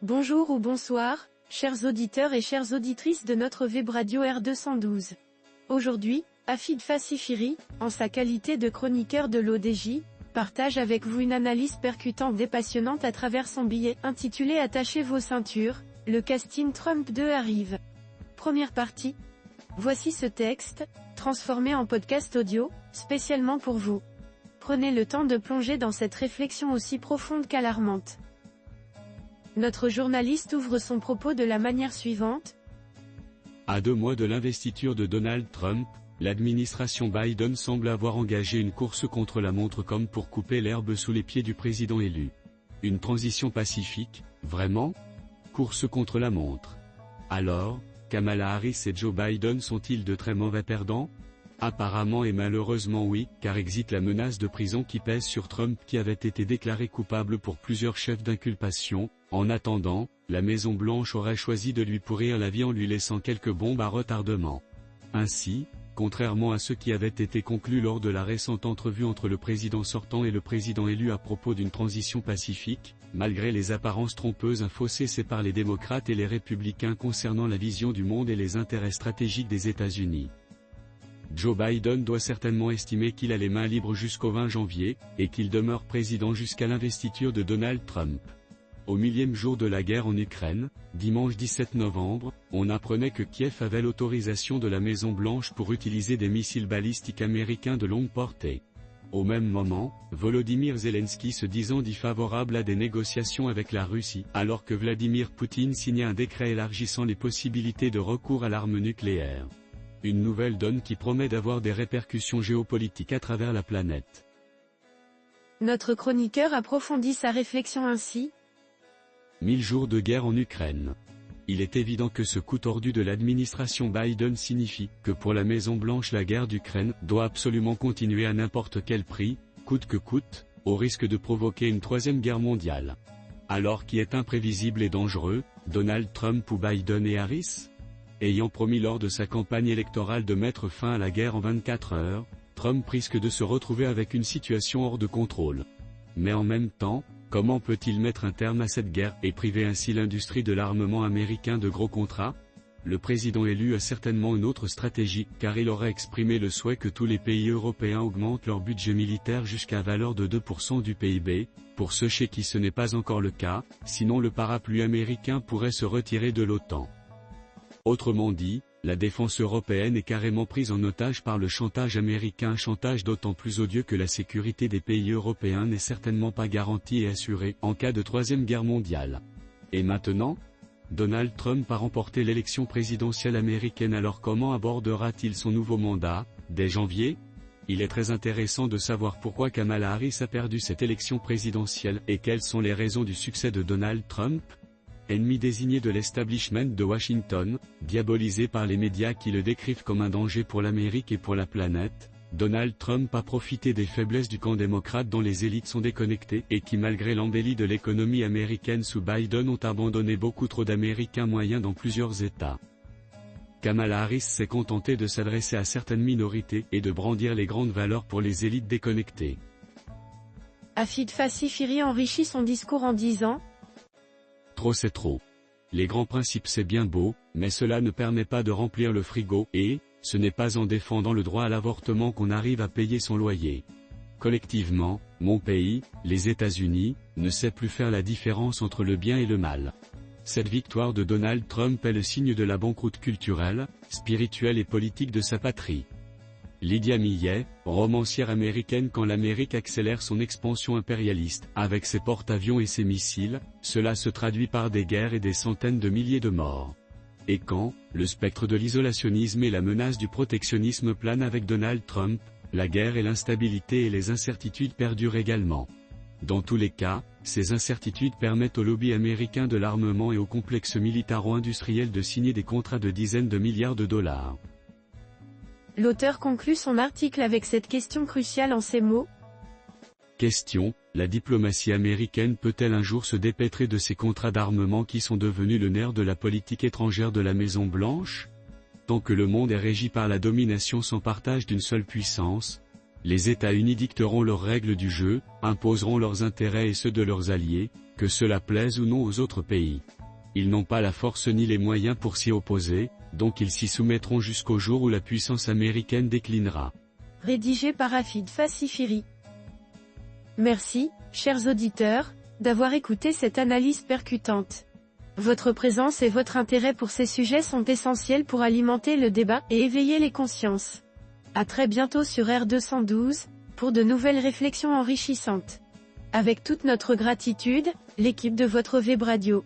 Bonjour ou bonsoir, chers auditeurs et chères auditrices de notre web radio R212. Aujourd'hui, Afid Fassifiri, en sa qualité de chroniqueur de l'ODJ, partage avec vous une analyse percutante et passionnante à travers son billet intitulé Attachez vos ceintures, le casting Trump 2 arrive. Première partie. Voici ce texte, transformé en podcast audio, spécialement pour vous. Prenez le temps de plonger dans cette réflexion aussi profonde qu'alarmante. Notre journaliste ouvre son propos de la manière suivante. À 2 mois de l'investiture de Donald Trump, l'administration Biden semble avoir engagé une course contre la montre comme pour couper l'herbe sous les pieds du président élu. Une transition pacifique, vraiment? Course contre la montre. Alors, Kamala Harris et Joe Biden sont-ils de très mauvais perdants? Apparemment et malheureusement oui, car existe la menace de prison qui pèse sur Trump qui avait été déclaré coupable pour plusieurs chefs d'inculpation. En attendant, la Maison-Blanche aurait choisi de lui pourrir la vie en lui laissant quelques bombes à retardement. Ainsi, contrairement à ce qui avait été conclu lors de la récente entrevue entre le président sortant et le président élu à propos d'une transition pacifique, malgré les apparences trompeuses, un fossé sépare les démocrates et les républicains concernant la vision du monde et les intérêts stratégiques des États-Unis. Joe Biden doit certainement estimer qu'il a les mains libres jusqu'au 20 janvier, et qu'il demeure président jusqu'à l'investiture de Donald Trump. Au 1000e jour de la guerre en Ukraine, dimanche 17 novembre, on apprenait que Kiev avait l'autorisation de la Maison-Blanche pour utiliser des missiles balistiques américains de longue portée. Au même moment, Volodymyr Zelensky se disant dit favorable à des négociations avec la Russie, alors que Vladimir Poutine signait un décret élargissant les possibilités de recours à l'arme nucléaire. Une nouvelle donne qui promet d'avoir des répercussions géopolitiques à travers la planète. Notre chroniqueur approfondit sa réflexion ainsi. 1000 jours de guerre en Ukraine. Il est évident que ce coup tordu de l'administration Biden signifie que pour la Maison-Blanche la guerre d'Ukraine doit absolument continuer à n'importe quel prix, coûte que coûte, au risque de provoquer une troisième guerre mondiale. Alors qui est imprévisible et dangereux, Donald Trump ou Biden et Harris? Ayant promis lors de sa campagne électorale de mettre fin à la guerre en 24 heures, Trump risque de se retrouver avec une situation hors de contrôle. Mais en même temps, comment peut-il mettre un terme à cette guerre et priver ainsi l'industrie de l'armement américain de gros contrats? Le président élu a certainement une autre stratégie, car il aurait exprimé le souhait que tous les pays européens augmentent leur budget militaire jusqu'à valeur de 2% du PIB, pour ceux chez qui ce n'est pas encore le cas, sinon le parapluie américain pourrait se retirer de l'OTAN. Autrement dit, la défense européenne est carrément prise en otage par le chantage américain, un chantage d'autant plus odieux que la sécurité des pays européens n'est certainement pas garantie et assurée en cas de troisième guerre mondiale. Et maintenant? Donald Trump a remporté l'élection présidentielle américaine, alors comment abordera-t-il son nouveau mandat, dès janvier? Il est très intéressant de savoir pourquoi Kamala Harris a perdu cette élection présidentielle et quelles sont les raisons du succès de Donald Trump. Ennemi désigné de l'establishment de Washington, diabolisé par les médias qui le décrivent comme un danger pour l'Amérique et pour la planète, Donald Trump a profité des faiblesses du camp démocrate dont les élites sont déconnectées et qui malgré l'embellie de l'économie américaine sous Biden ont abandonné beaucoup trop d'Américains moyens dans plusieurs États. Kamala Harris s'est contentée de s'adresser à certaines minorités et de brandir les grandes valeurs pour les élites déconnectées. Afid Fassifiri enrichit son discours en disant. Trop c'est trop. Les grands principes c'est bien beau, mais cela ne permet pas de remplir le frigo et, ce n'est pas en défendant le droit à l'avortement qu'on arrive à payer son loyer. Collectivement, mon pays, les États-Unis, ne sait plus faire la différence entre le bien et le mal. Cette victoire de Donald Trump est le signe de la banqueroute culturelle, spirituelle et politique de sa patrie. Lydia Millet, romancière américaine. Quand l'Amérique accélère son expansion impérialiste, avec ses porte-avions et ses missiles, cela se traduit par des guerres et des centaines de milliers de morts. Et quand, le spectre de l'isolationnisme et la menace du protectionnisme planent avec Donald Trump, la guerre et l'instabilité et les incertitudes perdurent également. Dans tous les cas, ces incertitudes permettent au lobby américain de l'armement et au complexe militaro-industriel de signer des contrats de dizaines de milliards de dollars. L'auteur conclut son article avec cette question cruciale en ces mots. Question, la diplomatie américaine peut-elle un jour se dépêtrer de ces contrats d'armement qui sont devenus le nerf de la politique étrangère de la Maison-Blanche? Tant que le monde est régi par la domination sans partage d'une seule puissance, les États-Unis dicteront leurs règles du jeu, imposeront leurs intérêts et ceux de leurs alliés, que cela plaise ou non aux autres pays. Ils n'ont pas la force ni les moyens pour s'y opposer, donc ils s'y soumettront jusqu'au jour où la puissance américaine déclinera. Rédigé par Afid Fassifiri. Merci, chers auditeurs, d'avoir écouté cette analyse percutante. Votre présence et votre intérêt pour ces sujets sont essentiels pour alimenter le débat et éveiller les consciences. À très bientôt sur R212, pour de nouvelles réflexions enrichissantes. Avec toute notre gratitude, l'équipe de votre Web Radio.